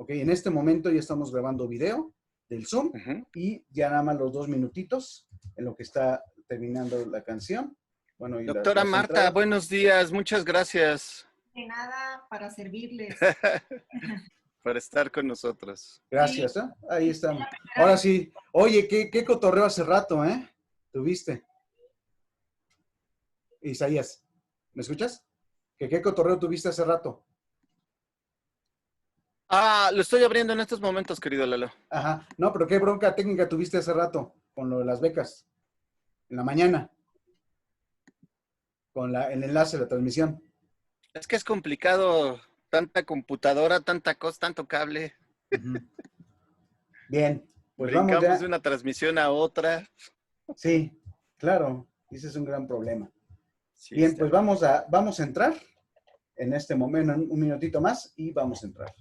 Ok, en este momento ya estamos grabando video del Zoom y ya nada más los 2 minutitos en lo que está terminando la canción. Bueno, y Doctora las Marta, entradas. buenos días, muchas gracias. De nada, para servirles. Por estar con nosotros. Gracias, Sí, ¿eh? Ahí estamos. la primera Ahora vez. sí. Oye, ¿qué cotorreo hace rato, eh? ¿Tuviste? Isaías, ¿me escuchas? ¿Qué cotorreo tuviste hace rato? Lo estoy abriendo en estos momentos, querido Lalo. Ajá. No, pero ¿qué bronca técnica tuviste hace rato con lo de las becas? En la mañana, con el enlace de la transmisión. Es que es complicado, tanta computadora, tanta cosa, tanto cable. Ujú. Bien, pues vamos Brincamos de ya. una transmisión a otra. Sí, claro, ese es un gran problema. Sí, Bien, está pues bien. vamos a entrar en este momento, en un minutito más, y vamos a entrar.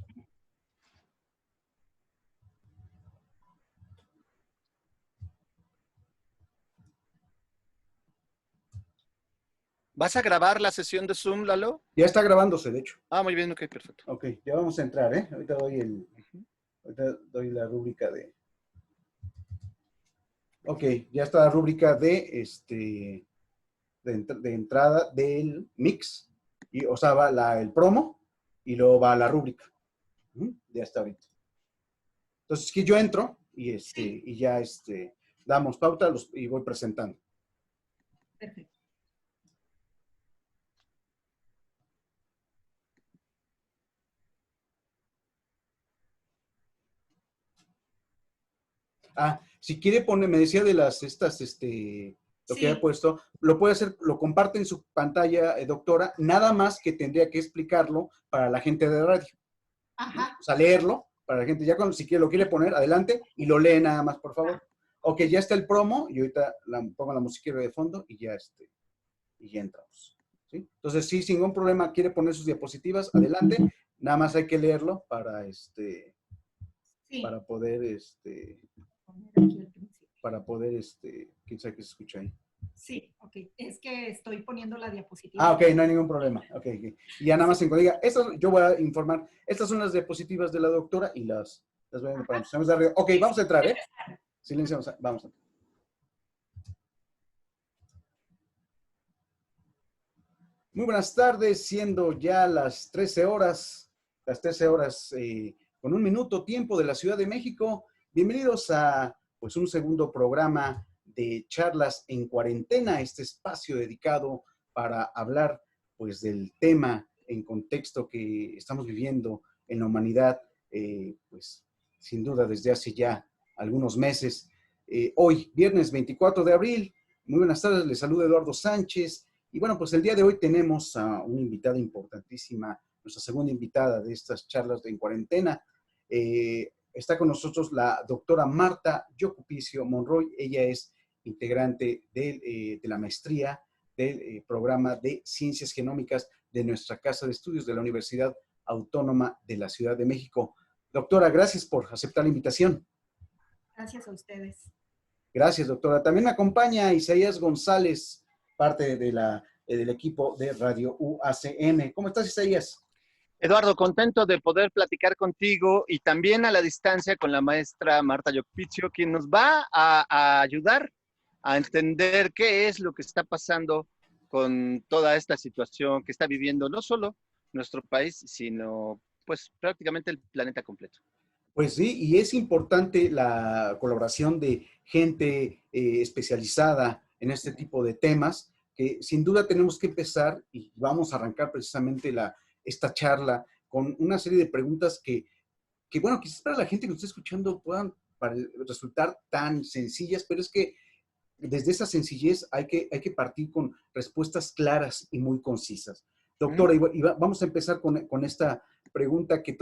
¿Vas a grabar la sesión de Zoom, Lalo? Ya está grabándose, de hecho. Muy bien, ok, perfecto. Ok, ya vamos a entrar, ¿eh? Ahorita doy la rúbrica de... Ok, ya está la rúbrica de entrada del mix, y, o sea, va el promo, y luego va la rúbrica. Ya está ahorita. Entonces, que yo entro, Sí, y ya, damos pauta y voy presentando. perfecto. Si quiere poner, me decía de lo que había Sí, puesto, lo puede hacer, lo comparte en su pantalla, doctora, nada más que tendría que explicarlo para la gente de radio, ¿no? ajá. O sea, leerlo para la gente, ya cuando si quiere, lo quiere poner, adelante, y lo lee nada más, por favor. Ok, ya está el promo, y ahorita pongo la musiquera de fondo, y ya entramos. ¿Sí? Entonces, sí, sin ningún problema, quiere poner sus diapositivas, adelante, nada más hay que leerlo Sí, para poder, poner aquí al principio. quién sabe qué se escucha ahí. Sí, ok. Es que estoy poniendo la diapositiva. Ok, no hay ningún problema. Ok. Y ya nada más en diga, yo voy a informar, estas son las diapositivas de la doctora y las voy a para empezar de arriba. Ok, Sí, vamos a sí, entrar, ¿eh? Silencio, vamos a entrar. Muy buenas tardes, siendo ya las 13 horas con 1 minuto tiempo de la Ciudad de México. Bienvenidos a pues un segundo programa de charlas en cuarentena, este espacio dedicado para hablar pues del tema en contexto que estamos viviendo en la humanidad, pues sin duda desde hace ya algunos meses. Hoy, viernes 24 de abril, muy buenas tardes, les saluda Eduardo Sánchez. Y bueno, pues el día de hoy tenemos a una invitada importantísima, nuestra segunda invitada de estas charlas en cuarentena. Está con nosotros la doctora Marta Yocupicio Monroy. Ella es integrante de la maestría del programa de Ciencias Genómicas de nuestra Casa de Estudios de la Universidad Autónoma de la Ciudad de México. Doctora, gracias por aceptar la invitación. gracias a ustedes. Gracias, doctora. También me acompaña Isaías González, parte del equipo de Radio UACM. ¿Cómo estás, Isaías? Eduardo, contento de poder platicar contigo y también a la distancia con la maestra Marta Yocpicio, quien nos va a ayudar a entender qué es lo que está pasando con toda esta situación que está viviendo no solo nuestro país, sino pues prácticamente el planeta completo. Pues sí, y es importante la colaboración de gente especializada en este tipo de temas, que sin duda tenemos que empezar y vamos a arrancar precisamente esta charla con una serie de preguntas que bueno, quizás para la gente que nos está escuchando puedan resultar tan sencillas, pero es que desde esa sencillez hay que partir con respuestas claras y muy concisas. Doctora, vamos a empezar con esta pregunta que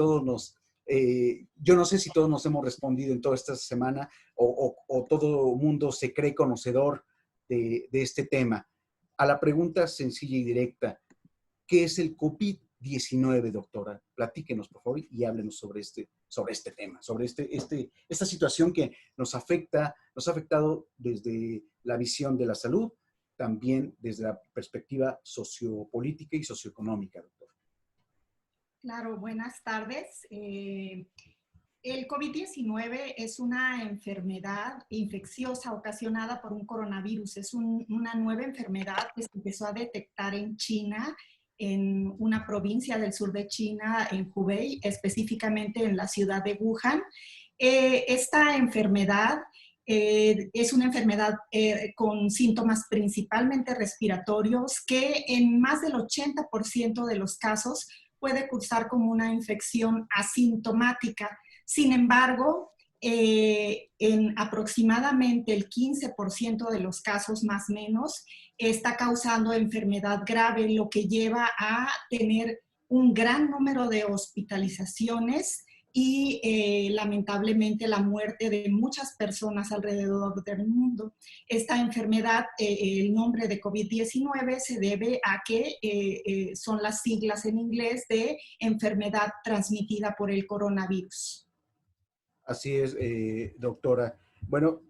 yo no sé si todos nos hemos respondido en toda esta semana o todo mundo se cree conocedor de este tema. A la pregunta sencilla y directa, ¿qué es el COVID-19, doctora? Platíquenos, por favor, y háblenos sobre este tema, sobre esta situación que nos ha afectado desde la visión de la salud, también desde la perspectiva sociopolítica y socioeconómica, doctor. Claro, buenas tardes. El COVID-19 es una enfermedad infecciosa ocasionada por un coronavirus. Es una nueva enfermedad que se empezó a detectar en China, en una provincia del sur de China, en Hubei, específicamente en la ciudad de Wuhan. Esta enfermedad es una enfermedad con síntomas principalmente respiratorios que en más del 80% de los casos puede cursar como una infección asintomática. Sin embargo, en aproximadamente el 15% de los casos más o menos está causando enfermedad grave, lo que lleva a tener un gran número de hospitalizaciones y lamentablemente la muerte de muchas personas alrededor del mundo. Esta enfermedad, el nombre de COVID-19 se debe a que son las siglas en inglés de enfermedad transmitida por el coronavirus. Así es, doctora. Bueno,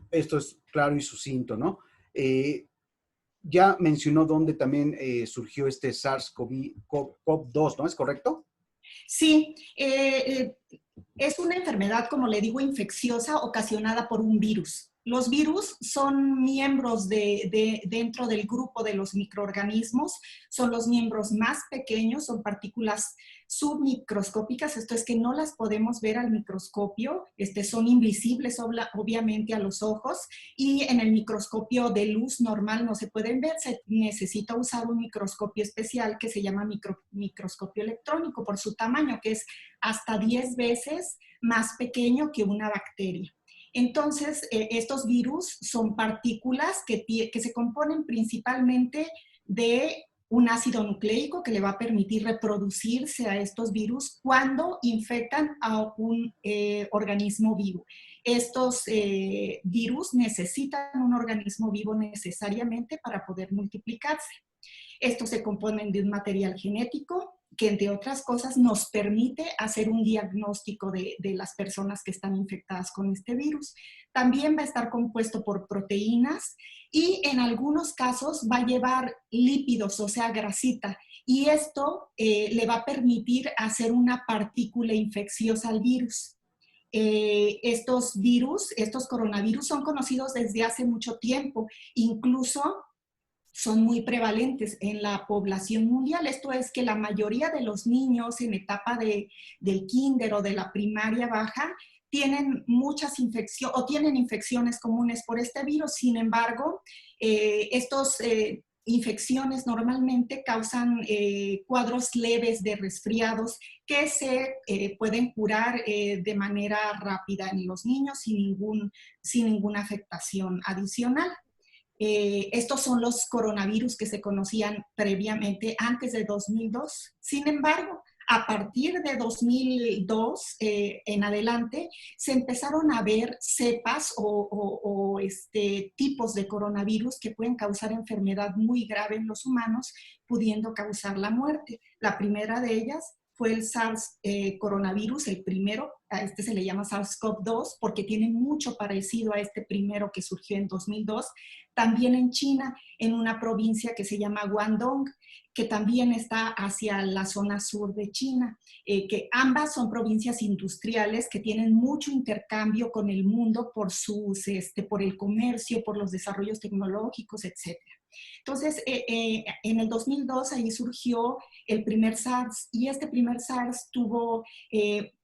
esto es claro y sucinto, ¿no? Ya mencionó dónde también surgió este SARS-CoV-2, ¿no? ¿Es correcto? Sí, es una enfermedad, como le digo, infecciosa ocasionada por un virus. Los virus son miembros dentro del grupo de los microorganismos, son los miembros más pequeños, son partículas submicroscópicas, esto es que no las podemos ver al microscopio, son invisibles obviamente a los ojos, y en el microscopio de luz normal no se pueden ver, se necesita usar un microscopio especial que se llama microscopio electrónico por su tamaño, que es hasta 10 veces más pequeño que una bacteria. Entonces, estos virus son partículas que se componen principalmente de un ácido nucleico que le va a permitir reproducirse a estos virus cuando infectan a un organismo vivo. Estos virus necesitan un organismo vivo necesariamente para poder multiplicarse. Estos se componen de un material genético que, entre otras cosas, nos permite hacer un diagnóstico de las personas que están infectadas con este virus. También va a estar compuesto por proteínas y en algunos casos va a llevar lípidos, o sea, grasita. Y esto le va a permitir hacer una partícula infecciosa al virus. Estos virus, estos coronavirus son conocidos desde hace mucho tiempo, incluso son muy prevalentes en la población mundial. Esto es que la mayoría de los niños en etapa del kinder o de la primaria baja tienen muchas infecciones o tienen infecciones comunes por este virus. Sin embargo, estos infecciones normalmente causan cuadros leves de resfriados que se pueden curar de manera rápida en los niños sin ninguna afectación adicional. Estos son los coronavirus que se conocían previamente antes de 2002. Sin embargo, a partir de 2002 en adelante, se empezaron a ver cepas o tipos de coronavirus que pueden causar enfermedad muy grave en los humanos, pudiendo causar la muerte. La primera de ellas fue el SARS coronavirus, el primero, a este se le llama SARS-CoV-2 porque tiene mucho parecido a este primero que surgió en 2002, también en China, en una provincia que se llama Guangdong, que también está hacia la zona sur de China, que ambas son provincias industriales que tienen mucho intercambio con el mundo por el comercio, por los desarrollos tecnológicos, etc. Entonces, en el 2002 ahí surgió el primer SARS y este primer SARS tuvo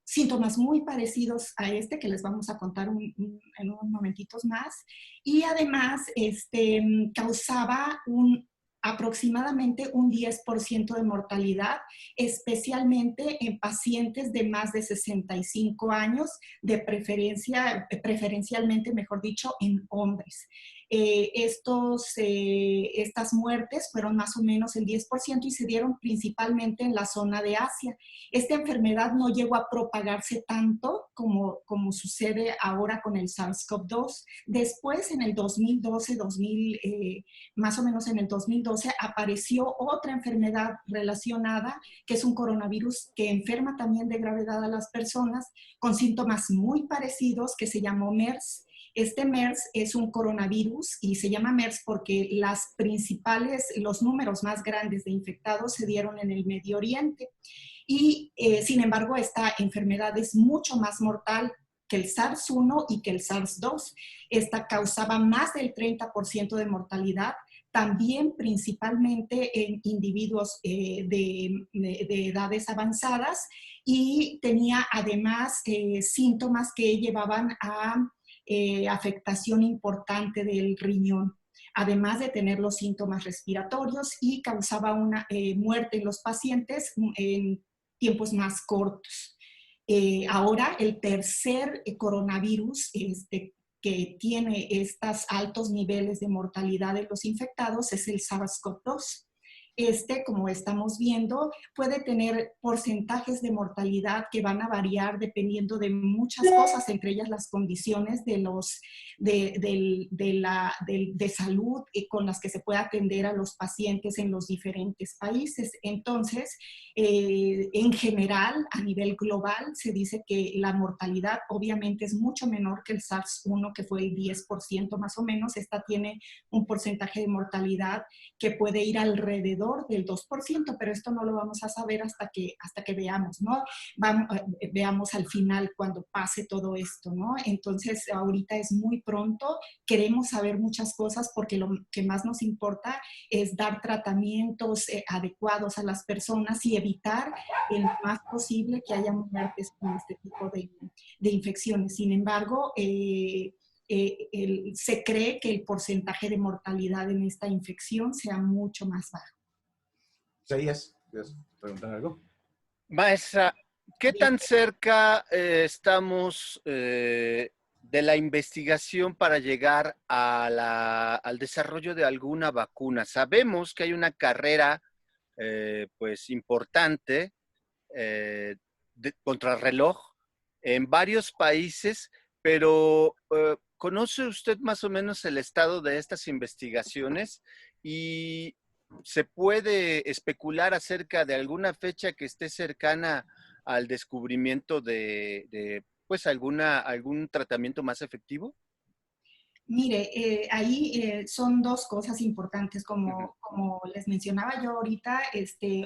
síntomas muy parecidos a este que les vamos a contar en unos momentitos más y además causaba aproximadamente un 10% de mortalidad, especialmente en pacientes de más de 65 años, preferencialmente, mejor dicho, en hombres. Estas muertes fueron más o menos el 10% y se dieron principalmente en la zona de Asia. Esta enfermedad no llegó a propagarse tanto como sucede ahora con el SARS-CoV-2. Después, en el 2012, más o menos en el 2012, apareció otra enfermedad relacionada, que es un coronavirus que enferma también de gravedad a las personas, con síntomas muy parecidos, que se llamó MERS. Este MERS es un coronavirus y se llama MERS porque los números más grandes de infectados se dieron en el Medio Oriente. Y sin embargo, esta enfermedad es mucho más mortal que el SARS-1 y que el SARS-2. Esta causaba más del 30% de mortalidad, también principalmente en individuos de edades avanzadas, y tenía además síntomas que llevaban a afectación importante del riñón, además de tener los síntomas respiratorios, y causaba una muerte en los pacientes en tiempos más cortos. Ahora el tercer coronavirus que tiene estos altos niveles de mortalidad en los infectados es el SARS-CoV-2. Como estamos viendo, puede tener porcentajes de mortalidad que van a variar dependiendo de muchas cosas, entre ellas las condiciones de salud con las que se puede atender a los pacientes en los diferentes países. Entonces, en general, a nivel global, se dice que la mortalidad obviamente es mucho menor que el SARS-1, que fue el 10% más o menos. Esta tiene un porcentaje de mortalidad que puede ir alrededor del 2%, pero esto no lo vamos a saber hasta que veamos, ¿no? Veamos al final cuando pase todo esto, ¿no? Entonces, ahorita es muy pronto, queremos saber muchas cosas porque lo que más nos importa es dar tratamientos adecuados a las personas y evitar el más posible que haya muertes con este tipo de infecciones. Sin embargo, se cree que el porcentaje de mortalidad en esta infección sea mucho más bajo. Isaías, ¿quieres preguntar algo? Maestra, ¿qué tan cerca estamos de la investigación para llegar al desarrollo de alguna vacuna? Sabemos que hay una carrera pues importante contrarreloj en varios países, pero ¿conoce usted más o menos el estado de estas investigaciones? Y ¿se puede especular acerca de alguna fecha que esté cercana al descubrimiento de pues algún tratamiento más efectivo? Mire, ahí son dos cosas importantes, Uh-huh. como les mencionaba yo ahorita,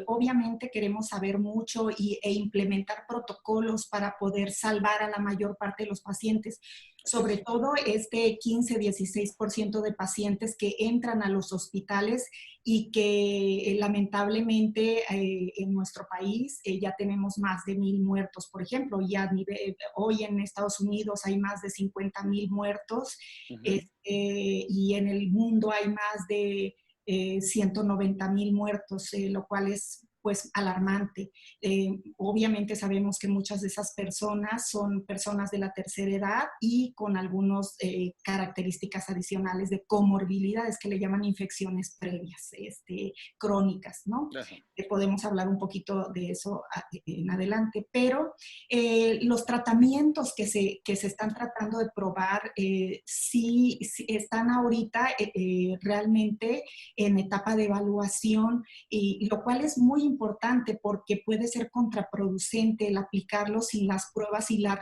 obviamente queremos saber mucho e implementar protocolos para poder salvar a la mayor parte de los pacientes, sobre todo 15-16% de pacientes que entran a los hospitales y que lamentablemente en nuestro país ya tenemos más de 1,000 muertos, por ejemplo, hoy en Estados Unidos hay más de 50,000 muertos. Uh-huh. Y en el mundo hay más de 190,000 muertos, lo cual es pues alarmante. Obviamente sabemos que muchas de esas personas son personas de la tercera edad y con algunas características adicionales de comorbilidades que le llaman infecciones previas, crónicas, ¿no? Podemos hablar un poquito de eso en adelante, pero los tratamientos que se están tratando de probar sí están ahorita realmente en etapa de evaluación, y lo cual es muy importante porque puede ser contraproducente el aplicarlo sin las pruebas y la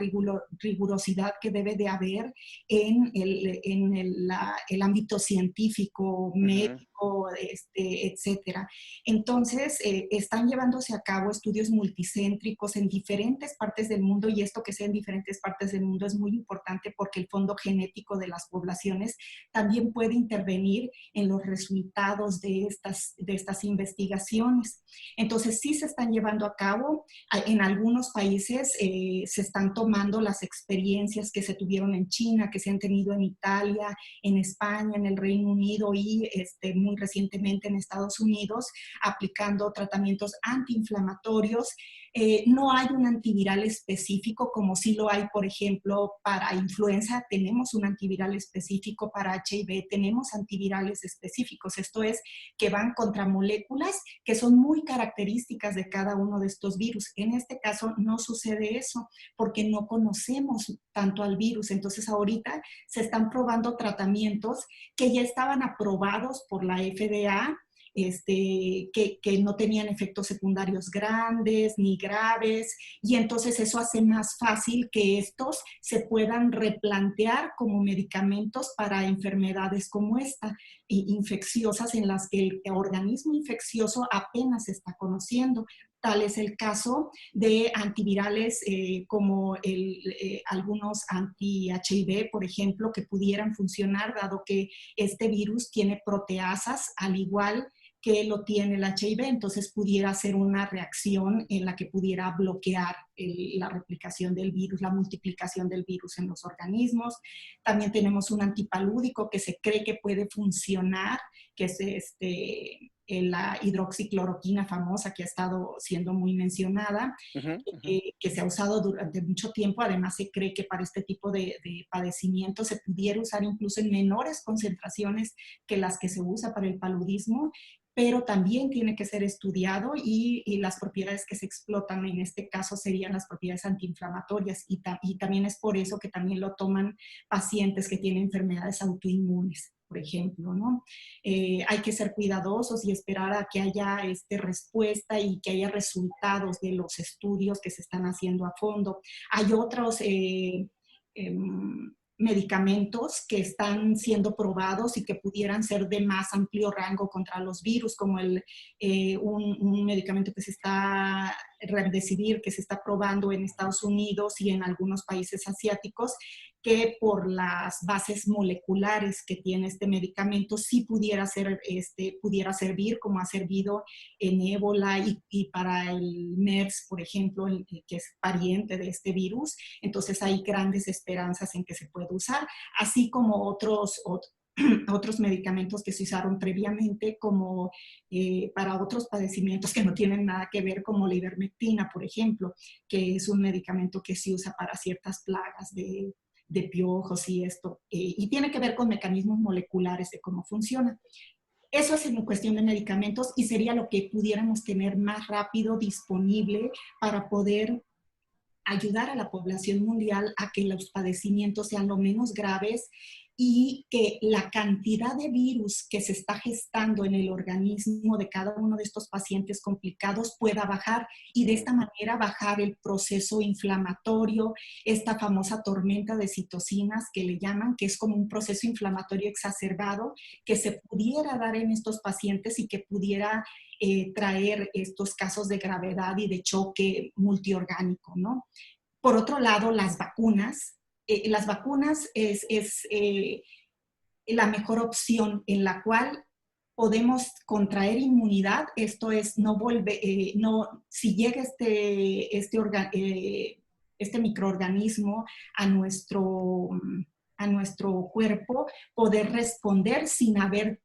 rigurosidad que debe de haber en el ámbito científico, médico, etcétera. Entonces, están llevándose a cabo estudios multicéntricos en diferentes partes del mundo, y esto que sea en diferentes partes del mundo es muy importante porque el fondo genético de las poblaciones también puede intervenir en los resultados de estas investigaciones. Entonces, sí se están llevando a cabo. En algunos países se están tomando las experiencias que se tuvieron en China, que se han tenido en Italia, en España, en el Reino Unido y muy recientemente en Estados Unidos, aplicando tratamientos antiinflamatorios. No hay un antiviral específico como sí lo hay, por ejemplo, para influenza. Tenemos un antiviral específico, para HIV tenemos antivirales específicos. Esto es, que van contra moléculas que son muy características de cada uno de estos virus. En este caso no sucede eso porque no conocemos tanto al virus. Entonces ahorita se están probando tratamientos que ya estaban aprobados por la FDA, que no tenían efectos secundarios grandes ni graves, y entonces eso hace más fácil que estos se puedan replantear como medicamentos para enfermedades como esta, infecciosas, en las que el organismo infeccioso apenas se está conociendo. Tal es el caso de antivirales como algunos anti-HIV, por ejemplo, que pudieran funcionar, dado que este virus tiene proteasas, al igual que lo tiene el HIV, entonces pudiera ser una reacción en la que pudiera bloquear la replicación del virus, la multiplicación del virus en los organismos. También tenemos un antipalúdico que se cree que puede funcionar, que es la hidroxicloroquina famosa que ha estado siendo muy mencionada, que se ha usado durante mucho tiempo. Además, se cree que para este tipo de padecimiento se pudiera usar incluso en menores concentraciones que las que se usa para el paludismo, pero también tiene que ser estudiado y las propiedades que se explotan en este caso serían las propiedades antiinflamatorias y también es por eso que también lo toman pacientes que tienen enfermedades autoinmunes, por ejemplo, ¿no? Hay que ser cuidadosos y esperar a que haya respuesta y que haya resultados de los estudios que se están haciendo a fondo. Hay otros medicamentos que están siendo probados y que pudieran ser de más amplio rango contra los virus, como un medicamento que se está, Remdesivir, que se está probando en Estados Unidos y en algunos países asiáticos, que por las bases moleculares que tiene este medicamento sí pudiera servir como ha servido en ébola y para el MERS, por ejemplo, que es pariente de este virus. Entonces hay grandes esperanzas en que se pueda usar, así como otros medicamentos que se usaron previamente como para otros padecimientos que no tienen nada que ver, como la ivermectina, por ejemplo, que es un medicamento que se usa para ciertas plagas de piojos y esto, y tiene que ver con mecanismos moleculares de cómo funciona. Eso es en cuestión de medicamentos y sería lo que pudiéramos tener más rápido disponible para poder ayudar a la población mundial a que los padecimientos sean lo menos graves y que la cantidad de virus que se está gestando en el organismo de cada uno de estos pacientes complicados pueda bajar y de esta manera bajar el proceso inflamatorio, esta famosa tormenta de citocinas que le llaman, que es como un proceso inflamatorio exacerbado que se pudiera dar en estos pacientes y que pudiera traer estos casos de gravedad y de choque multiorgánico, ¿no? Por otro lado, las vacunas es la mejor opción en la cual podemos contraer inmunidad. Esto es, si llega este microorganismo a nuestro cuerpo, poder responder sin haber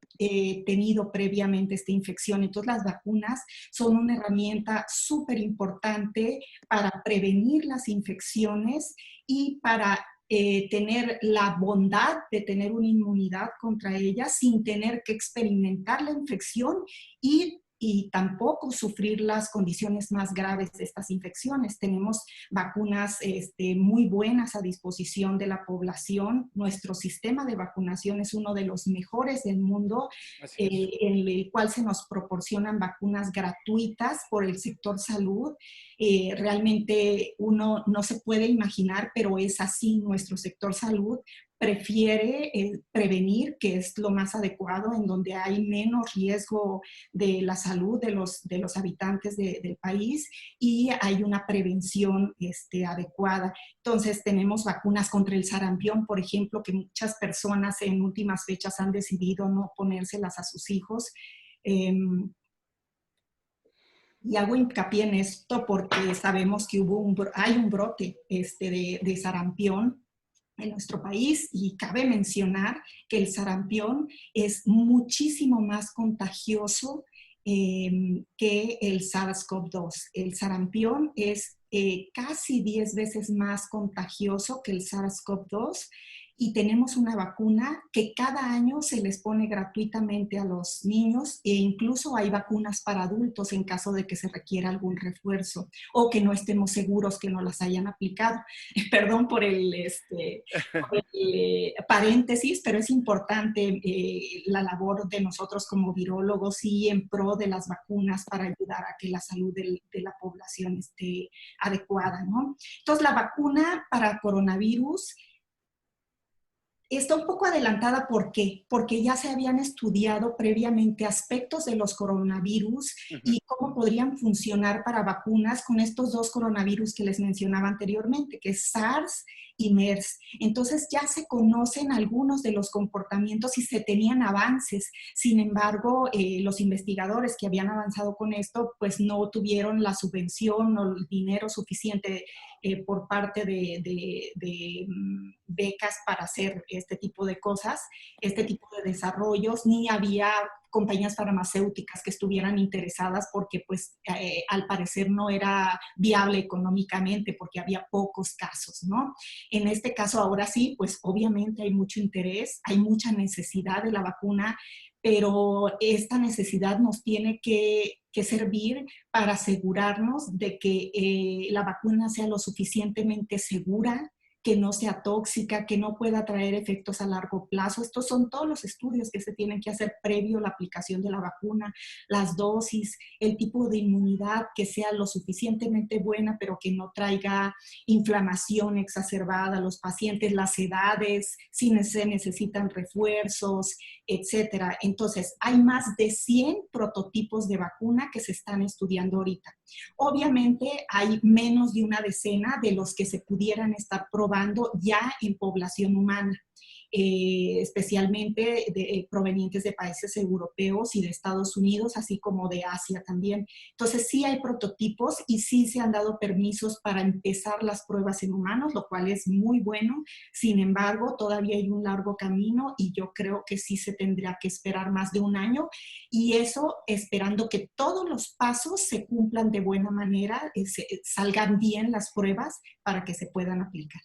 tenido previamente esta infección. Entonces, las vacunas son una herramienta súper importante para prevenir las infecciones y para tener la bondad de tener una inmunidad contra ellas sin tener que experimentar la infección y tampoco sufrir las condiciones más graves de estas infecciones. Tenemos vacunas muy buenas a disposición de la población. Nuestro sistema de vacunación es uno de los mejores del mundo, en el cual se nos proporcionan vacunas gratuitas por el sector salud. Realmente uno no se puede imaginar, pero es así. Nuestro sector salud prefiere prevenir, que es lo más adecuado, en donde hay menos riesgo de la salud de los habitantes del país y hay una prevención adecuada. Entonces tenemos vacunas contra el sarampión, por ejemplo, que muchas personas en últimas fechas han decidido no ponérselas a sus hijos. Y hago hincapié en esto porque sabemos que hay un brote de sarampión en nuestro país y cabe mencionar que el sarampión es muchísimo más contagioso que el SARS-CoV-2. El sarampión es casi 10 veces más contagioso que el SARS-CoV-2 y tenemos una vacuna que cada año se les pone gratuitamente a los niños e incluso hay vacunas para adultos en caso de que se requiera algún refuerzo o que no estemos seguros que no las hayan aplicado. Perdón por el paréntesis, pero es importante la labor de nosotros como virólogos y en pro de las vacunas para ayudar a que la salud de la población esté adecuada, ¿no? Entonces, la vacuna para coronavirus Está un poco adelantada, ¿por qué? Porque ya se habían estudiado previamente aspectos de los coronavirus Ujú. y cómo podrían funcionar para vacunas con estos dos coronavirus que les mencionaba anteriormente, que es SARS y MERS. Entonces ya se conocen algunos de los comportamientos y se tenían avances. Sin embargo, los investigadores que habían avanzado con esto, pues no tuvieron la subvención o el dinero suficiente por parte de becas para hacer este tipo de cosas, este tipo de desarrollos, ni había compañías farmacéuticas que estuvieran interesadas porque pues al parecer no era viable económicamente porque había pocos casos, ¿no? En este caso ahora sí, pues obviamente hay mucho interés, hay mucha necesidad de la vacuna, pero esta necesidad nos tiene que servir para asegurarnos de que la vacuna sea lo suficientemente segura, que no sea tóxica, que no pueda traer efectos a largo plazo. Estos son todos los estudios que se tienen que hacer previo a la aplicación de la vacuna, las dosis, el tipo de inmunidad que sea lo suficientemente buena, pero que no traiga inflamación exacerbada a los pacientes, las edades, si se necesitan refuerzos, etcétera. Entonces, hay más de 100 prototipos de vacuna que se están estudiando ahorita. Obviamente hay menos de una decena de los que se pudieran estar probando ya en población humana, especialmente provenientes de países europeos y de Estados Unidos, así como de Asia también. Entonces sí hay prototipos y sí se han dado permisos para empezar las pruebas en humanos, lo cual es muy bueno. Sin embargo, todavía hay un largo camino y yo creo que sí se tendrá que esperar más de un año, y eso esperando que todos los pasos se cumplan de buena manera, salgan bien las pruebas para que se puedan aplicar.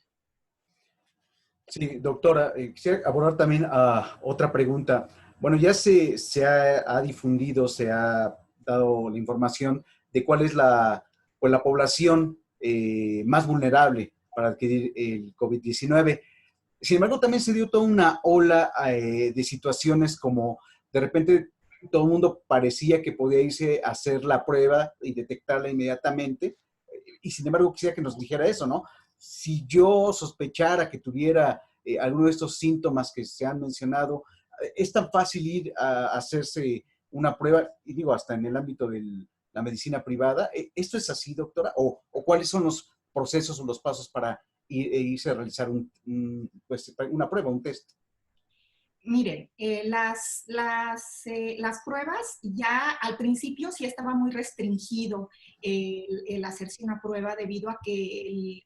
Sí, doctora, quisiera abordar también otra pregunta. Bueno, ya ha difundido, se ha dado la información de cuál es pues, la población más vulnerable para adquirir el COVID-19. Sin embargo, también se dio toda una ola de situaciones como de repente todo el mundo parecía que podía irse a hacer la prueba y detectarla inmediatamente. Y sin embargo, quisiera que nos dijera eso, ¿no? Si yo sospechara que tuviera alguno de estos síntomas que se han mencionado, es tan fácil ir a hacerse una prueba, y digo, hasta en el ámbito de la medicina privada. ¿Esto es así, doctora? ¿O cuáles son los procesos o los pasos para irse a realizar pues, una prueba, un test? Miren, las pruebas ya al principio sí estaba muy restringido el hacerse una prueba debido a que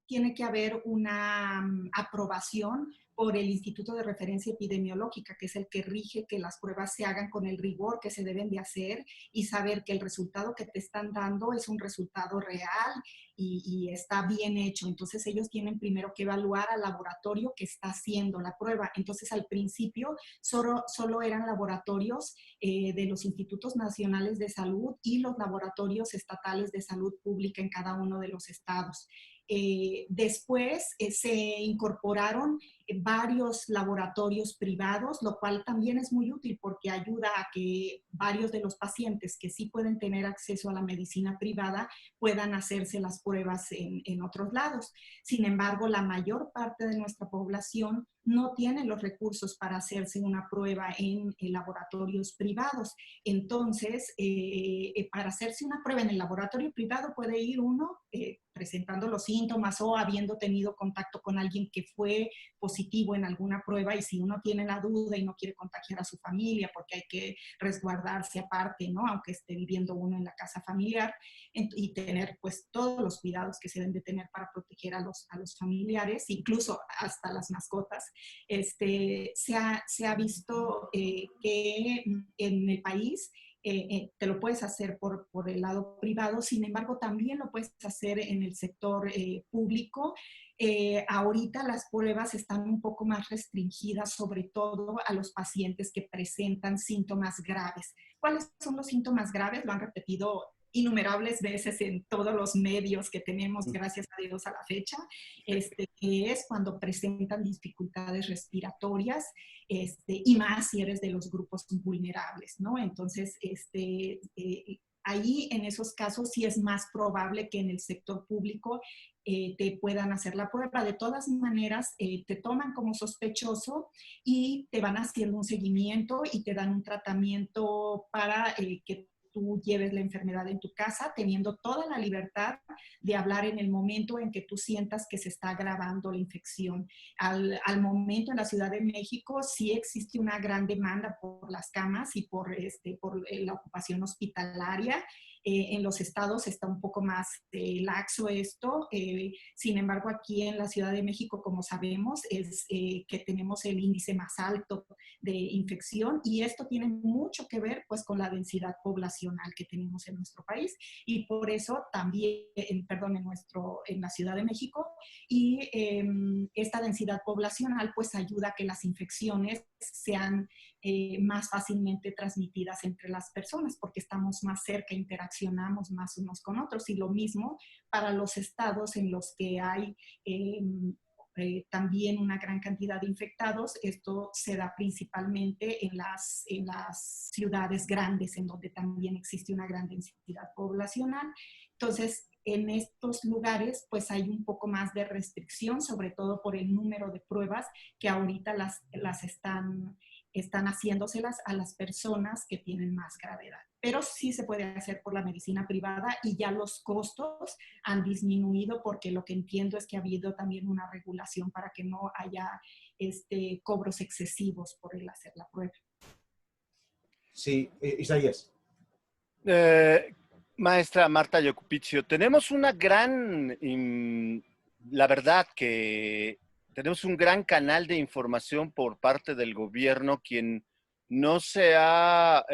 tiene que haber una aprobación por el Instituto de Referencia Epidemiológica, que es el que rige que las pruebas se hagan con el rigor que se deben de hacer y saber que el resultado que te están dando es un resultado real y está bien hecho. Entonces ellos tienen primero que evaluar al laboratorio que está haciendo la prueba. Entonces al principio solo eran laboratorios de los institutos nacionales de salud y los laboratorios estatales de salud pública en cada uno de los estados. Después se incorporaron varios laboratorios privados, lo cual también es muy útil porque ayuda a que varios de los pacientes que sí pueden tener acceso a la medicina privada puedan hacerse las pruebas en otros lados. Sin embargo, la mayor parte de nuestra población no tiene los recursos para hacerse una prueba en laboratorios privados. Entonces, para hacerse una prueba en el laboratorio privado puede ir uno presentando los síntomas o habiendo tenido contacto con alguien que fue positivo en alguna prueba, y si uno tiene la duda y no quiere contagiar a su familia porque hay que resguardarse aparte, ¿no? Aunque esté viviendo uno en la casa familiar, y tener pues todos los cuidados que se deben de tener para proteger a los familiares, incluso hasta las mascotas. Se ha visto que en el país te lo puedes hacer por el lado privado, sin embargo también lo puedes hacer en el sector público. Ahorita las pruebas están un poco más restringidas, sobre todo a los pacientes que presentan síntomas graves. ¿Cuáles son los síntomas graves? Lo han repetido innumerables veces en todos los medios que tenemos, gracias a Dios, a la fecha, que es cuando presentan dificultades respiratorias, y más si eres de los grupos vulnerables, ¿no? Entonces, Ahí, en esos casos, sí es más probable que en el sector público te puedan hacer la prueba. De todas maneras, te toman como sospechoso y te van haciendo un seguimiento y te dan un tratamiento para que tú lleves la enfermedad en tu casa, teniendo toda la libertad de hablar en el momento en que tú sientas que se está agravando la infección. Al momento en la Ciudad de México sí existe una gran demanda por las camas y por la ocupación hospitalaria. En los estados está un poco más laxo esto. Sin embargo, aquí en la Ciudad de México, como sabemos, es que tenemos el índice más alto de infección y esto tiene mucho que ver pues con la densidad poblacional que tenemos en nuestro país y por eso también, en la Ciudad de México y esta densidad poblacional pues ayuda a que las infecciones sean más fácilmente transmitidas entre las personas porque estamos más cerca, interaccionamos más unos con otros y lo mismo para los estados en los que hay también una gran cantidad de infectados. Esto se da principalmente en las ciudades grandes, en donde también existe una gran densidad poblacional. Entonces, en estos lugares, pues hay un poco más de restricción, sobre todo por el número de pruebas que ahorita las están haciéndoselas a las personas que tienen más gravedad. Pero sí se puede hacer por la medicina privada y ya los costos han disminuido porque lo que entiendo es que ha habido también una regulación para que no haya cobros excesivos por el hacer la prueba. Sí, Isaías. Eh, Maestra Marta Yocupizio, tenemos la verdad que tenemos un gran canal de información por parte del gobierno, quien no se ha,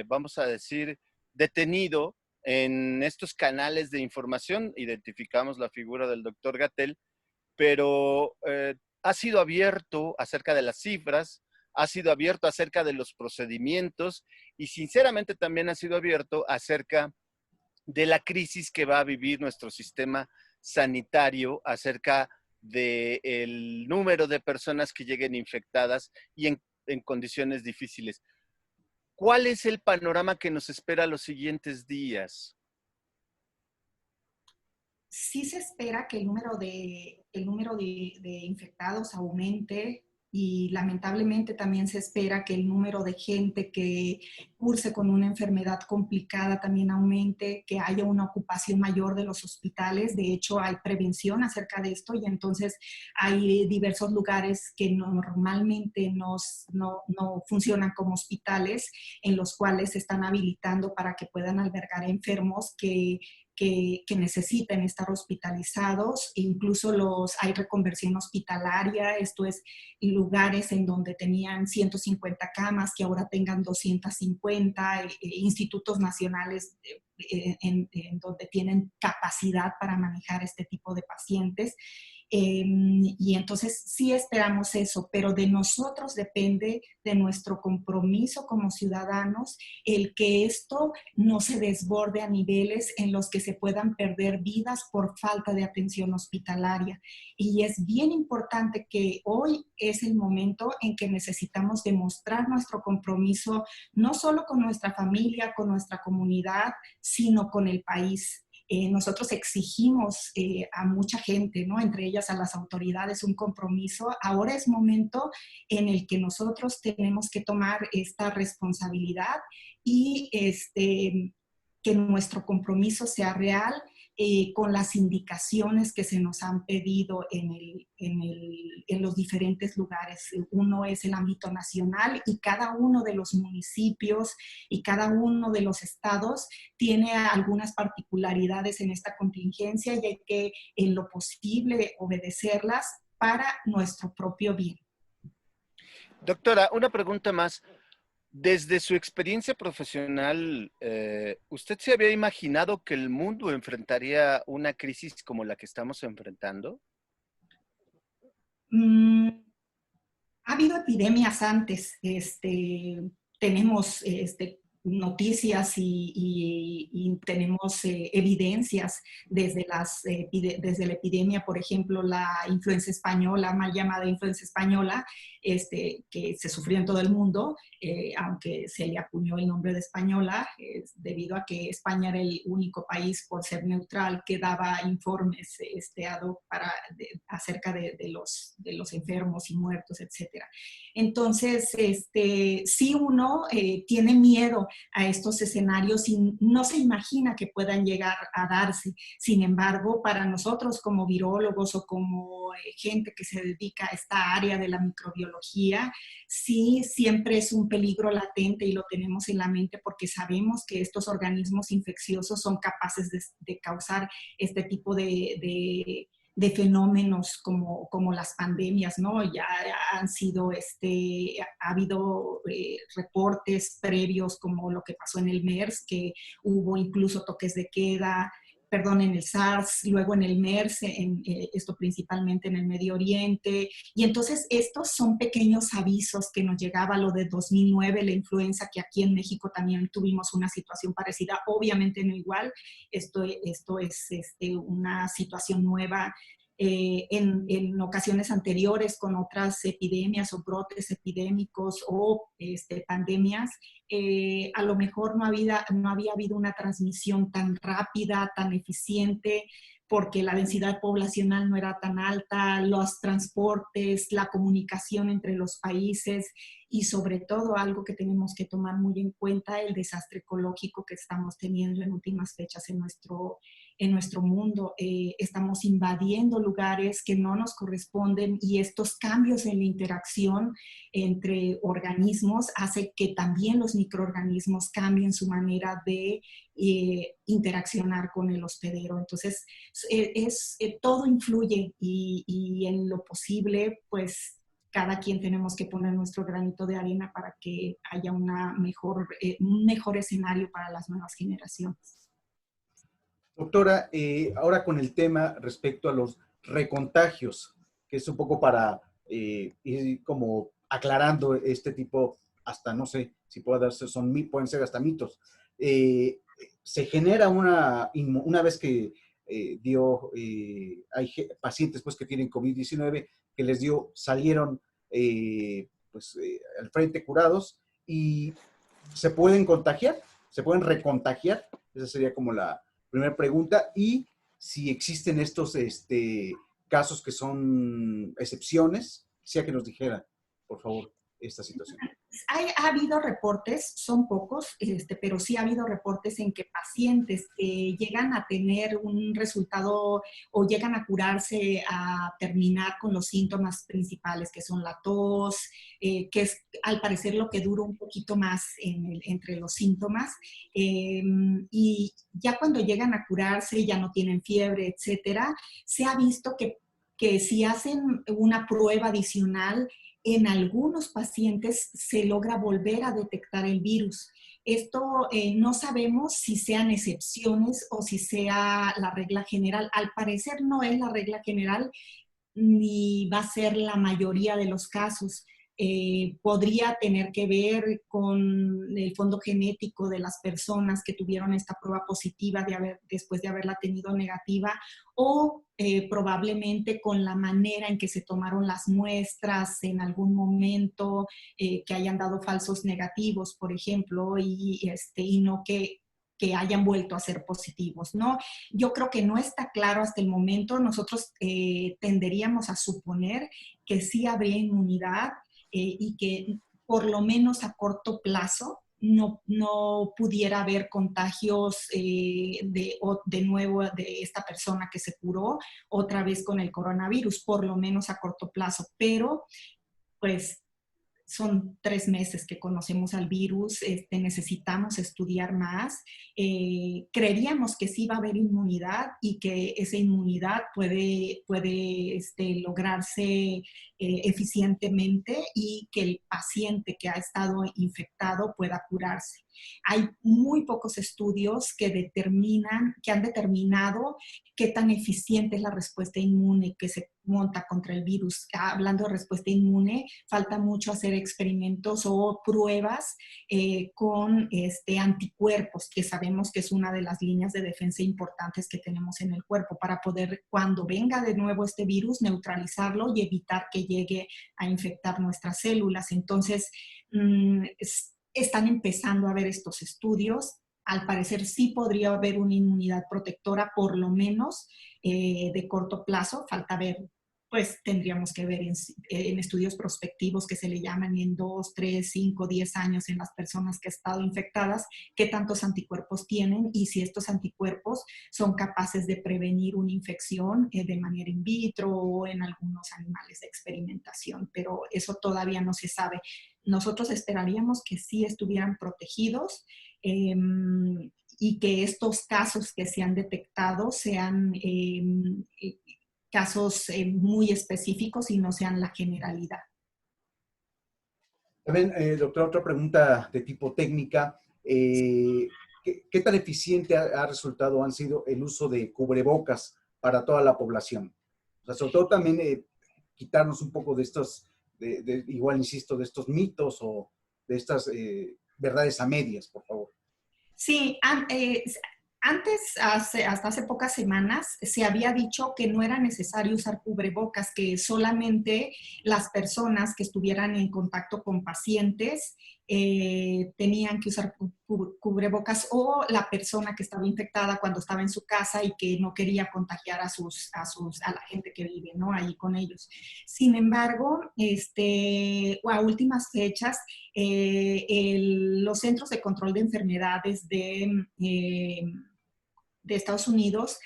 vamos a decir, detenido en estos canales de información. Identificamos la figura del doctor Gatell, pero ha sido abierto acerca de las cifras, ha sido abierto acerca de los procedimientos y sinceramente también ha sido abierto acerca de la crisis que va a vivir nuestro sistema sanitario, acerca del número de personas que lleguen infectadas y en condiciones difíciles. ¿Cuál es el panorama que nos espera los siguientes días? Sí se espera que el número de infectados aumente y lamentablemente también se espera que el número de gente que curse con una enfermedad complicada también aumente, que haya una ocupación mayor de los hospitales. De hecho, hay prevención acerca de esto y entonces hay diversos lugares que normalmente no funcionan como hospitales, en los cuales se están habilitando para que puedan albergar enfermos que necesiten estar hospitalizados. Incluso hay reconversión hospitalaria, esto es lugares en donde tenían 150 camas que ahora tengan 250, institutos nacionales en donde tienen capacidad para manejar este tipo de pacientes. Y entonces sí esperamos eso, pero de nosotros depende, de nuestro compromiso como ciudadanos, el que esto no se desborde a niveles en los que se puedan perder vidas por falta de atención hospitalaria. Y es bien importante que hoy es el momento en que necesitamos demostrar nuestro compromiso, no solo con nuestra familia, con nuestra comunidad, sino con el país. Nosotros exigimos a mucha gente, ¿no? Entre ellas a las autoridades, un compromiso. Ahora es momento en el que nosotros tenemos que tomar esta responsabilidad y que nuestro compromiso sea real con las indicaciones que se nos han pedido en los diferentes lugares. Uno es el ámbito nacional y cada uno de los municipios y cada uno de los estados tiene algunas particularidades en esta contingencia y hay que, en lo posible, obedecerlas para nuestro propio bien. Doctora, una pregunta más. Desde su experiencia profesional, ¿usted se había imaginado que el mundo enfrentaría una crisis como la que estamos enfrentando? Ha habido epidemias antes. Tenemos noticias y tenemos evidencias desde desde la epidemia, por ejemplo, la influenza española, mal llamada influenza española, que se sufrió en todo el mundo, aunque se le acuñó el nombre de española, debido a que España era el único país, por ser neutral, que daba informes ad hoc acerca de los enfermos y muertos, etc. Entonces, sí uno tiene miedo a estos escenarios y no se imagina que puedan llegar a darse. Sin embargo, para nosotros como virólogos o como gente que se dedica a esta área de la microbiología, sí siempre es un peligro latente y lo tenemos en la mente porque sabemos que estos organismos infecciosos son capaces de causar este tipo de fenómenos como las pandemias, ¿no? Ya han sido, ha habido reportes previos como lo que pasó en el MERS, que hubo incluso toques de queda, perdón, en el SARS, luego en el MERS, esto principalmente en el Medio Oriente. Y entonces estos son pequeños avisos que nos llegaba lo de 2009, la influenza, que aquí en México también tuvimos una situación parecida, obviamente no igual, esto es una situación nueva. En ocasiones anteriores con otras epidemias o brotes epidémicos o pandemias, a lo mejor no había habido una transmisión tan rápida, tan eficiente, porque la densidad poblacional no era tan alta, los transportes, la comunicación entre los países y sobre todo algo que tenemos que tomar muy en cuenta, el desastre ecológico que estamos teniendo en últimas fechas en nuestro mundo. Estamos invadiendo lugares que no nos corresponden y estos cambios en la interacción entre organismos hace que también los microorganismos cambien su manera de interaccionar con el hospedero. Entonces, todo influye y en lo posible, pues, cada quien tenemos que poner nuestro granito de arena para que haya un mejor escenario para las nuevas generaciones. Doctora, ahora con el tema respecto a los recontagios, que es un poco para ir como aclarando este tipo, hasta no sé si pueden ser hasta mitos. Se genera una vez que hay pacientes pues, que tienen COVID-19 que salieron al frente curados y se pueden contagiar, se pueden recontagiar. Esa sería como la primera pregunta. Y si existen estos casos que son excepciones, quisiera que nos dijera, por favor, esta situación. Ha habido reportes, son pocos, pero sí ha habido reportes en que pacientes que llegan a tener un resultado o llegan a curarse, a terminar con los síntomas principales, que son la tos, que es al parecer lo que dura un poquito más entre los síntomas, y ya cuando llegan a curarse ya no tienen fiebre, etcétera, se ha visto que si hacen una prueba adicional, en algunos pacientes se logra volver a detectar el virus. Esto no sabemos si sean excepciones o si sea la regla general. Al parecer no es la regla general ni va a ser la mayoría de los casos. Podría tener que ver con el fondo genético de las personas que tuvieron esta prueba positiva después de haberla tenido negativa, o probablemente con la manera en que se tomaron las muestras en algún momento, que hayan dado falsos negativos, por ejemplo, y no que hayan vuelto a ser positivos, ¿no? Yo creo que no está claro hasta el momento. Nosotros tenderíamos a suponer que sí habría inmunidad, y que por lo menos a corto plazo no pudiera haber contagios de nuevo de esta persona que se curó otra vez con el coronavirus, por lo menos a corto plazo. Pero, pues, son 3 meses que conocemos al virus, necesitamos estudiar más. Creeríamos que sí va a haber inmunidad y que esa inmunidad puede lograrse eficientemente y que el paciente que ha estado infectado pueda curarse. Hay muy pocos estudios que han determinado qué tan eficiente es la respuesta inmune que se monta contra el virus. Hablando de respuesta inmune, falta mucho hacer experimentos o pruebas con anticuerpos, que sabemos que es una de las líneas de defensa importantes que tenemos en el cuerpo para poder, cuando venga de nuevo este virus, neutralizarlo y evitar que llegue a infectar nuestras células. Entonces, están empezando a ver estos estudios. Al parecer sí podría haber una inmunidad protectora, por lo menos de corto plazo. Falta ver, pues tendríamos que ver en estudios prospectivos que se le llaman en 2, 3, 5, 10 años en las personas que han estado infectadas, qué tantos anticuerpos tienen y si estos anticuerpos son capaces de prevenir una infección de manera in vitro o en algunos animales de experimentación. Pero eso todavía no se sabe. Nosotros esperaríamos que sí estuvieran protegidos y que estos casos que se han detectado sean casos muy específicos y no sean la generalidad. También, doctora, otra pregunta de tipo técnica. ¿Qué tan eficiente ha resultado, han sido el uso de cubrebocas para toda la población? O sea, sobre todo también quitarnos un poco de estos, igual insisto, de estos mitos o de estas verdades a medias, por favor. Sí, antes, hasta hace pocas semanas, se había dicho que no era necesario usar cubrebocas, que solamente las personas que estuvieran en contacto con pacientes tenían que usar cubrebocas, o la persona que estaba infectada cuando estaba en su casa y que no quería contagiar a la gente que vive, ¿no?, ahí con ellos. Sin embargo, a últimas fechas, los Centros de Control de Enfermedades de Estados Unidos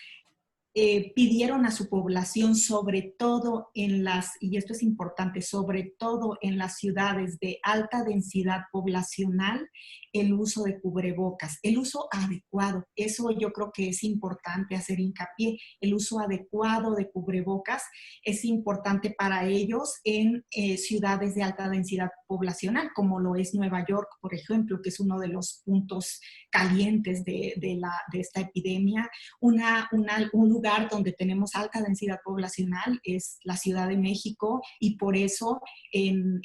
pidieron a su población, sobre todo y esto es importante, sobre todo en las ciudades de alta densidad poblacional, el uso de cubrebocas, el uso adecuado. Eso yo creo que es importante hacer hincapié. El uso adecuado de cubrebocas es importante para ellos en ciudades de alta densidad poblacional, como lo es Nueva York, por ejemplo, que es uno de los puntos calientes de esta epidemia. Un lugar donde tenemos alta densidad poblacional es la Ciudad de México, y por eso en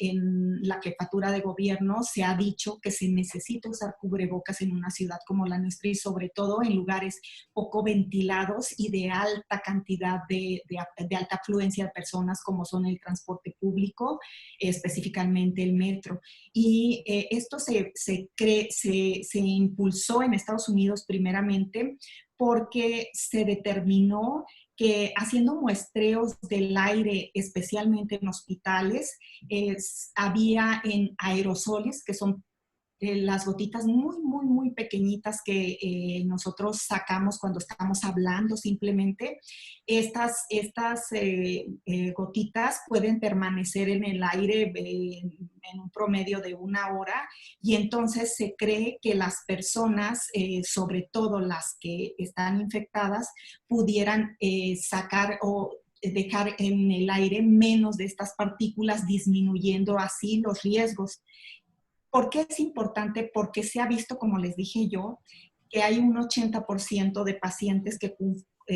la jefatura de gobierno se ha dicho que se necesita usar cubrebocas en una ciudad como la nuestra, y sobre todo en lugares poco ventilados y de alta cantidad de alta afluencia de personas, como son el transporte público, específicamente el metro. Y esto se impulsó en Estados Unidos primeramente porque se determinó que haciendo muestreos del aire, especialmente en hospitales, había en aerosoles, que son las gotitas muy, muy, muy pequeñitas que nosotros sacamos cuando estamos hablando simplemente. Estas gotitas pueden permanecer en el aire en un promedio de 1 hora, y entonces se cree que las personas, sobre todo las que están infectadas, pudieran sacar o dejar en el aire menos de estas partículas, disminuyendo así los riesgos. ¿Por qué es importante? Porque se ha visto, como les dije yo, que hay un 80% de pacientes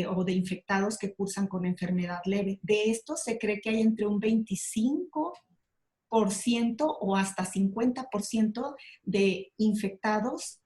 o de infectados que cursan con enfermedad leve. De estos se cree que hay entre un 25% o hasta 50% de infectados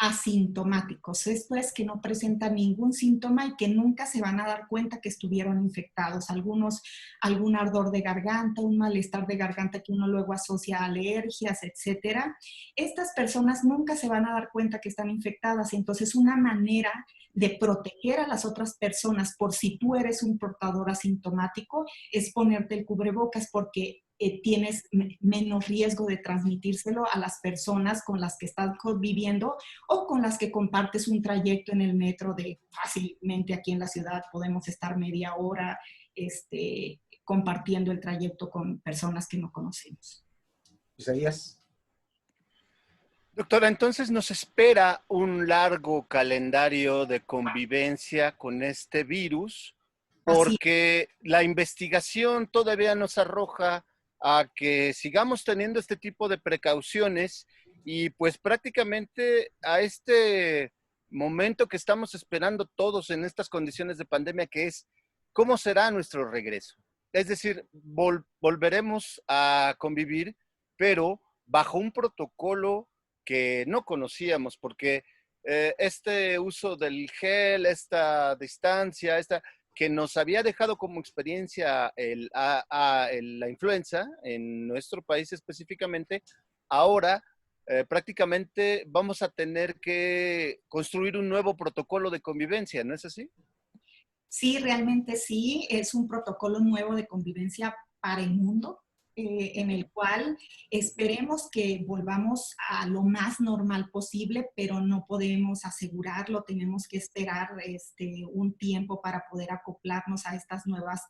asintomáticos. Esto es que no presentan ningún síntoma y que nunca se van a dar cuenta que estuvieron infectados. Algunos, algún ardor de garganta, un malestar de garganta que uno luego asocia a alergias, etcétera. Estas personas nunca se van a dar cuenta que están infectadas. Entonces, una manera de proteger a las otras personas por si tú eres un portador asintomático es ponerte el cubrebocas, porque tienes menos riesgo de transmitírselo a las personas con las que estás conviviendo o con las que compartes un trayecto en el metro. De fácilmente aquí en la ciudad podemos estar media hora compartiendo el trayecto con personas que no conocemos. Isaías. Doctora, entonces nos espera un largo calendario de convivencia con este virus, porque la investigación todavía nos arroja a que sigamos teniendo este tipo de precauciones y pues prácticamente a este momento que estamos esperando todos en estas condiciones de pandemia, que es cómo será nuestro regreso. Es decir, volveremos a convivir, pero bajo un protocolo que no conocíamos, porque este uso del gel, esta distancia, que nos había dejado como experiencia la influenza en nuestro país específicamente, ahora prácticamente vamos a tener que construir un nuevo protocolo de convivencia, ¿no es así? Sí, realmente sí, es un protocolo nuevo de convivencia para el mundo, en el cual esperemos que volvamos a lo más normal posible, pero no podemos asegurarlo, tenemos que esperar un tiempo para poder acoplarnos a estas nuevas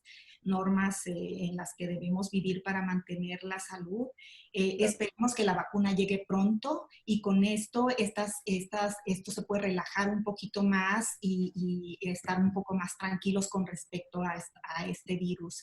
normas en las que debemos vivir para mantener la salud. Esperemos que la vacuna llegue pronto y con esto, esto se puede relajar un poquito más y estar un poco más tranquilos con respecto a este virus.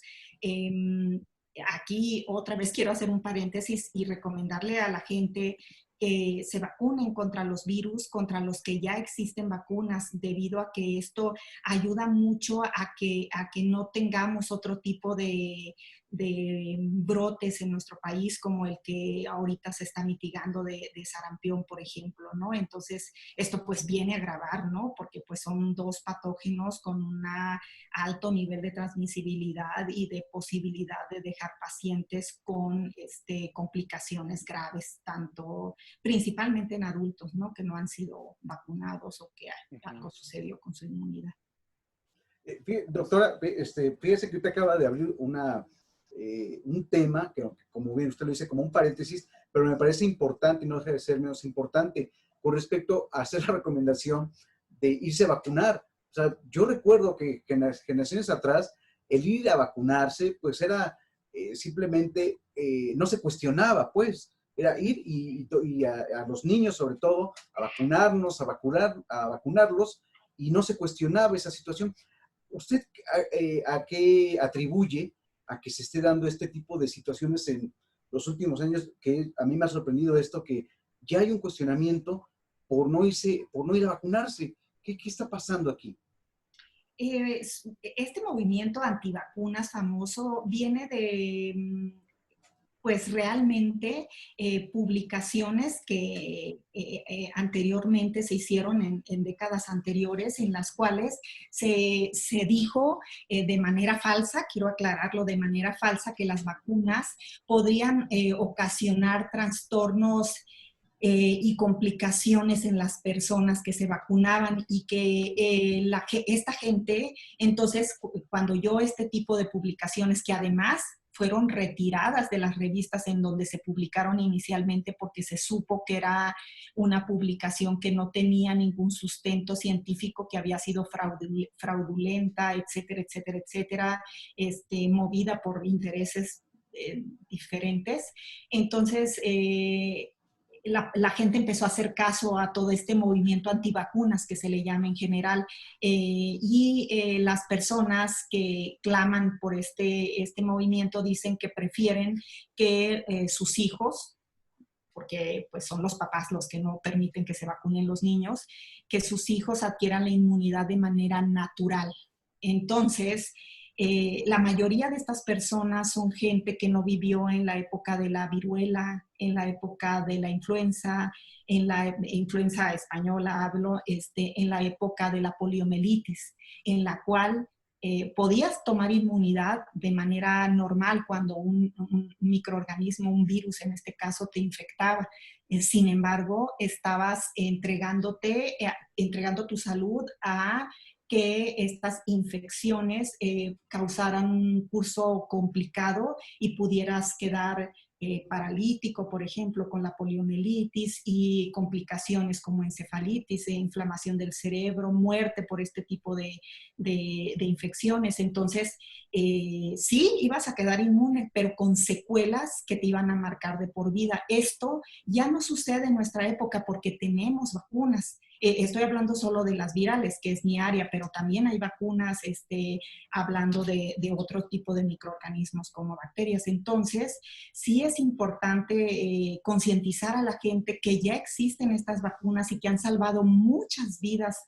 Aquí otra vez quiero hacer un paréntesis y recomendarle a la gente que se vacunen contra los virus, contra los que ya existen vacunas, debido a que esto ayuda mucho a que no tengamos otro tipo de brotes en nuestro país, como el que ahorita se está mitigando de sarampión, por ejemplo, ¿no? Entonces, esto pues viene a agravar, ¿no? Porque pues son dos patógenos con un alto nivel de transmisibilidad y de posibilidad de dejar pacientes con complicaciones graves, tanto principalmente en adultos, ¿no? Que no han sido vacunados o que algo sucedió con su inmunidad. Doctora, fíjese que usted acaba de abrir un tema que, como bien usted lo dice, como un paréntesis, pero me parece importante y no deja de ser menos importante con respecto a hacer la recomendación de irse a vacunar. O sea, yo recuerdo que en las generaciones atrás, el ir a vacunarse, pues era simplemente, no se cuestionaba, pues, era ir y a los niños, sobre todo, a vacunarnos, a vacunarlos, y no se cuestionaba esa situación. ¿Usted a qué atribuye a que se esté dando este tipo de situaciones en los últimos años? Que a mí me ha sorprendido esto, que ya hay un cuestionamiento por no ir a vacunarse. ¿Qué está pasando aquí? Este movimiento antivacunas famoso viene de, pues realmente publicaciones que anteriormente se hicieron en décadas anteriores, en las cuales se dijo de manera falsa, quiero aclararlo, de manera falsa, que las vacunas podrían ocasionar trastornos y complicaciones en las personas que se vacunaban y que esta gente, entonces, cuando yo este tipo de publicaciones que además fueron retiradas de las revistas en donde se publicaron inicialmente porque se supo que era una publicación que no tenía ningún sustento científico, que había sido fraudulenta, etcétera, etcétera, etcétera, movida por intereses diferentes. Entonces, la gente empezó a hacer caso a todo este movimiento antivacunas que se le llama en general, las personas que claman por este movimiento dicen que prefieren que sus hijos, porque pues son los papás los que no permiten que se vacunen los niños, que sus hijos adquieran la inmunidad de manera natural. Entonces, la mayoría de estas personas son gente que no vivió en la época de la viruela, en la época de la influenza, en la influenza española hablo, en la época de la poliomielitis, en la cual podías tomar inmunidad de manera normal cuando un microorganismo, un virus en este caso, te infectaba. Sin embargo, estabas entregando tu salud a que estas infecciones causaran un curso complicado y pudieras quedar paralítico, por ejemplo, con la poliomielitis, y complicaciones como encefalitis, inflamación del cerebro, muerte por este tipo de infecciones. Entonces, sí, ibas a quedar inmune, pero con secuelas que te iban a marcar de por vida. Esto ya no sucede en nuestra época porque tenemos vacunas. Estoy hablando solo de las virales, que es mi área, pero también hay vacunas hablando de otro tipo de microorganismos como bacterias. Entonces, sí es importante concientizar a la gente que ya existen estas vacunas y que han salvado muchas vidas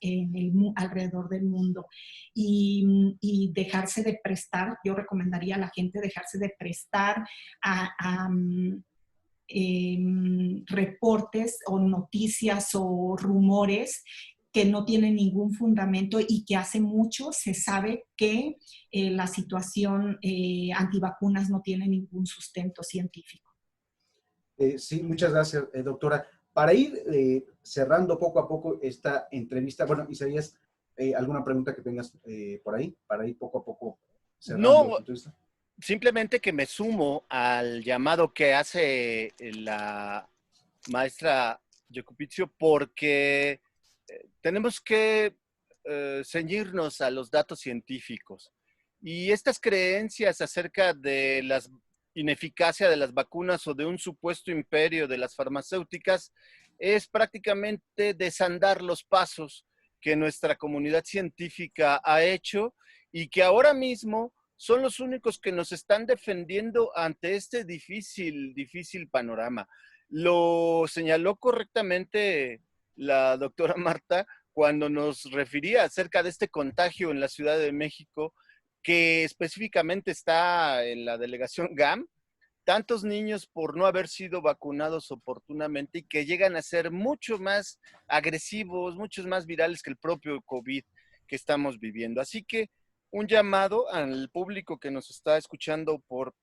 alrededor del mundo. Y dejarse de prestar, yo recomendaría a la gente dejarse de prestar a reportes o noticias o rumores que no tienen ningún fundamento y que hace mucho se sabe que la situación antivacunas no tiene ningún sustento científico. Sí, muchas gracias, doctora. Para ir cerrando poco a poco esta entrevista, bueno, Isaías, ¿alguna pregunta que tengas por ahí? Para ir poco a poco cerrando No, la entrevista. simplemente que me sumo al llamado que hace la maestra Jacupizio, porque tenemos que ceñirnos a los datos científicos. Y estas creencias acerca de la ineficacia de las vacunas o de un supuesto imperio de las farmacéuticas es prácticamente desandar los pasos que nuestra comunidad científica ha hecho y que ahora mismo son los únicos que nos están defendiendo ante este difícil panorama. Lo señaló correctamente la doctora Marta cuando nos refería acerca de este contagio en la Ciudad de México, que específicamente está en la delegación GAM, tantos niños por no haber sido vacunados oportunamente y que llegan a ser mucho más agresivos, muchos más virales que el propio COVID que estamos viviendo. Así que un llamado al público que nos está escuchando por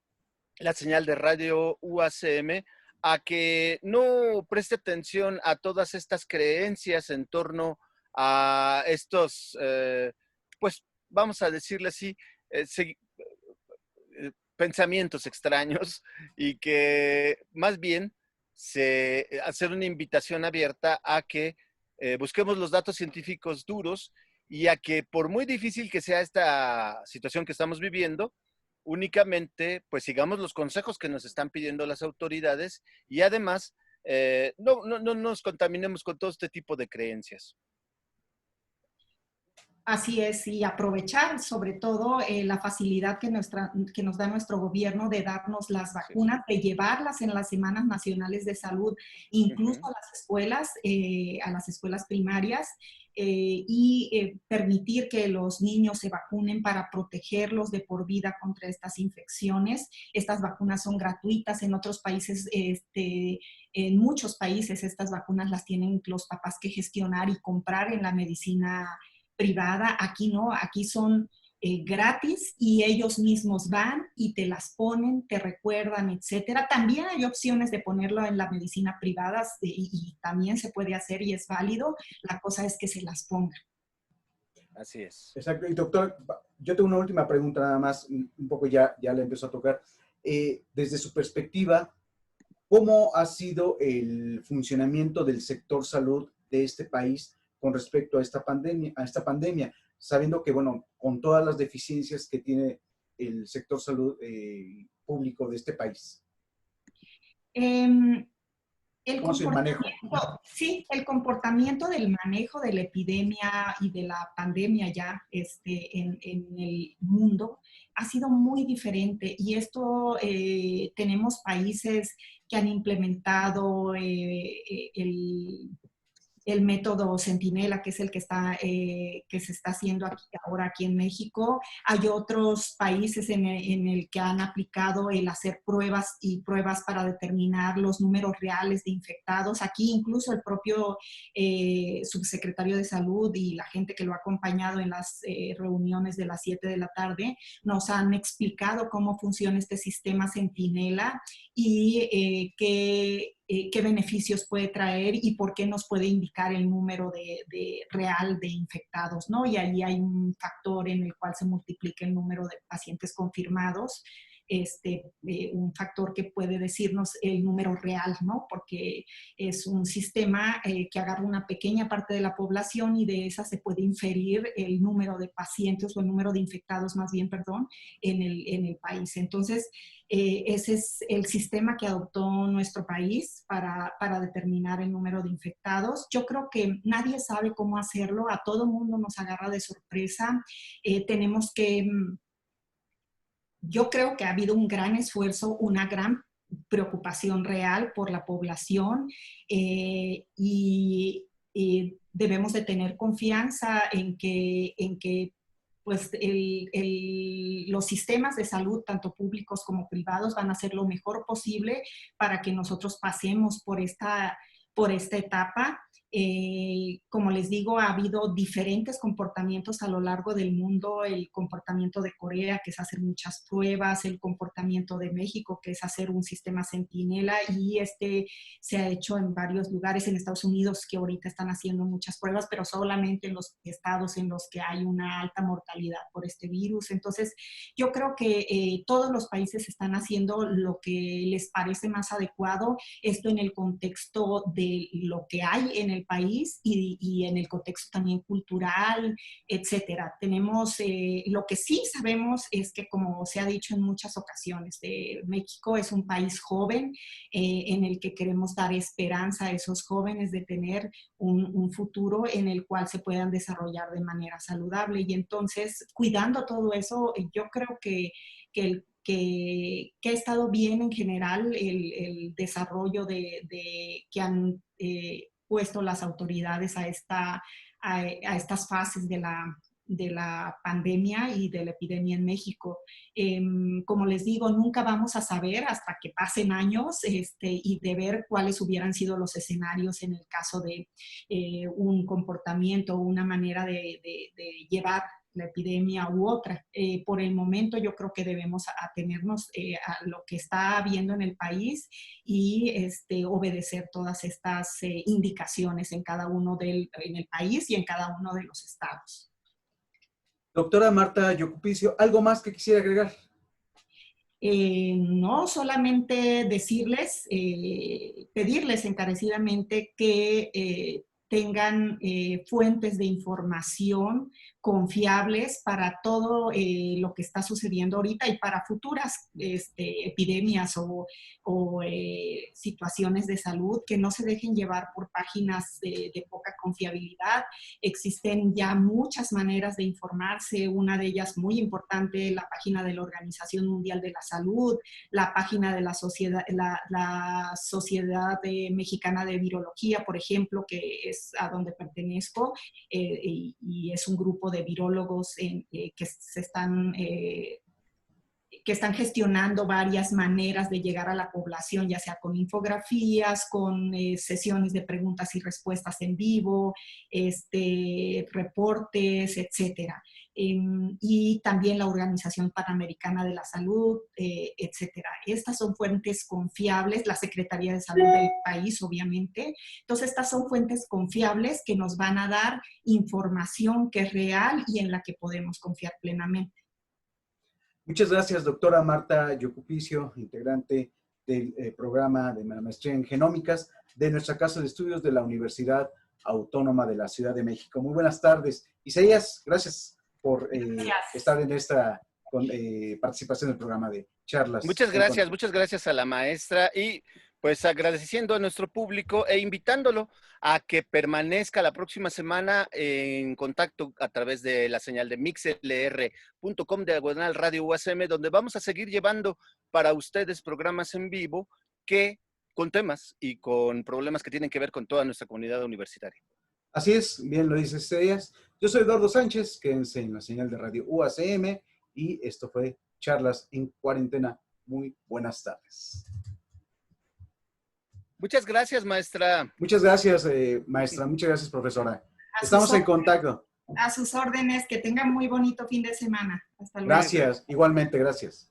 la señal de radio UACM a que no preste atención a todas estas creencias en torno a estos, pues vamos a decirle así, pensamientos extraños y que más bien hacer una invitación abierta a que busquemos los datos científicos duros y a que por muy difícil que sea esta situación que estamos viviendo, únicamente pues sigamos los consejos que nos están pidiendo las autoridades y además no nos contaminemos con todo este tipo de creencias. Así es, y aprovechar sobre todo la facilidad que nos da nuestro gobierno de darnos las vacunas, de llevarlas en las semanas nacionales de salud, incluso a las escuelas primarias, y permitir que los niños se vacunen para protegerlos de por vida contra estas infecciones. Estas vacunas son gratuitas en otros países, en muchos países estas vacunas las tienen los papás que gestionar y comprar en la medicina privada. Aquí no, aquí son gratis y ellos mismos van y te las ponen, te recuerdan, etcétera. También hay opciones de ponerlo en la medicina privada y también se puede hacer y es válido. La cosa es que se las pongan. Así es. Exacto. Y doctor, yo tengo una última pregunta nada más, un poco ya le empezó a tocar. Desde su perspectiva, ¿cómo ha sido el funcionamiento del sector salud de este país con respecto a esta pandemia, sabiendo que, bueno, con todas las deficiencias que tiene el sector salud público de este país? El ¿Cómo es el manejo? Sí, el comportamiento del manejo de la epidemia y de la pandemia ya en el mundo ha sido muy diferente y esto tenemos países que han implementado el método Centinela, que es el que se está haciendo ahora aquí en México. Hay otros países en el que han aplicado el hacer pruebas y pruebas para determinar los números reales de infectados. Aquí incluso el propio subsecretario de Salud y la gente que lo ha acompañado en las reuniones de las 7 de la tarde nos han explicado cómo funciona este sistema Centinela y qué beneficios puede traer y por qué nos puede indicar el número real de infectados, ¿no? Y ahí hay un factor en el cual se multiplica el número de pacientes confirmados un factor que puede decirnos el número real, ¿no? Porque es un sistema que agarra una pequeña parte de la población y de esa se puede inferir el número de pacientes o el número de infectados, más bien, perdón, en el país. Entonces, ese es el sistema que adoptó nuestro país para determinar el número de infectados. Yo creo que nadie sabe cómo hacerlo, a todo mundo nos agarra de sorpresa. Tenemos que, yo creo que ha habido un gran esfuerzo, una gran preocupación real por la población y debemos de tener confianza en que pues los sistemas de salud, tanto públicos como privados, van a hacer lo mejor posible para que nosotros pasemos por esta etapa. Como les digo, ha habido diferentes comportamientos a lo largo del mundo, el comportamiento de Corea, que es hacer muchas pruebas, el comportamiento de México, que es hacer un sistema centinela, y se ha hecho en varios lugares, en Estados Unidos, que ahorita están haciendo muchas pruebas, pero solamente en los estados en los que hay una alta mortalidad por este virus. Entonces, yo creo que todos los países están haciendo lo que les parece más adecuado, esto en el contexto de lo que hay en el país y en el contexto también cultural, etcétera. Tenemos, lo que sí sabemos es que, como se ha dicho en muchas ocasiones, México es un país joven en el que queremos dar esperanza a esos jóvenes de tener un futuro en el cual se puedan desarrollar de manera saludable. Y entonces, cuidando todo eso, yo creo que ha estado bien en general el desarrollo que han puesto las autoridades a estas fases de la pandemia y de la epidemia en México. Como les digo, nunca vamos a saber hasta que pasen años y de ver cuáles hubieran sido los escenarios en el caso de un comportamiento, una manera de llevar la epidemia u otra. Por el momento yo creo que debemos atenernos a lo que está habiendo en el país y obedecer todas estas indicaciones en en el país y en cada uno de los estados. Doctora Marta Yocupicio, ¿algo más que quisiera agregar? No, solamente pedirles encarecidamente que tengan fuentes de información confiables para todo lo que está sucediendo ahorita y para futuras epidemias o situaciones de salud, que no se dejen llevar por páginas de poca confiabilidad. Existen ya muchas maneras de informarse, una de ellas muy importante, la página de la Organización Mundial de la Salud, la página de la Sociedad Mexicana de Virología, por ejemplo, que es a donde pertenezco, y es un grupo de virólogos que están gestionando varias maneras de llegar a la población, ya sea con infografías, con sesiones de preguntas y respuestas en vivo, reportes, etcétera. Y también la Organización Panamericana de la Salud, etcétera. Estas son fuentes confiables, la Secretaría de Salud del país, obviamente. Entonces, estas son fuentes confiables que nos van a dar información que es real y en la que podemos confiar plenamente. Muchas gracias, doctora Marta Yocupicio, integrante del programa de maestría en genómicas de nuestra casa de estudios de la Universidad Autónoma de la Ciudad de México. Muy buenas tardes. Isaías, gracias por estar en esta participación del programa de charlas. Muchas gracias a la maestra y pues agradeciendo a nuestro público e invitándolo a que permanezca la próxima semana en contacto a través de la señal de mixlr.com/Radio UACM, donde vamos a seguir llevando para ustedes programas en vivo con temas y con problemas que tienen que ver con toda nuestra comunidad universitaria. Así es, bien lo dice Isaías. Yo soy Eduardo Sánchez, quédense en la señal de Radio UACM y esto fue Charlas en Cuarentena. Muy buenas tardes. Muchas gracias, maestra. Muchas gracias, maestra. Muchas gracias, profesora. Estamos en contacto. A sus órdenes. Que tengan muy bonito fin de semana. Hasta luego. Gracias. Igualmente, gracias.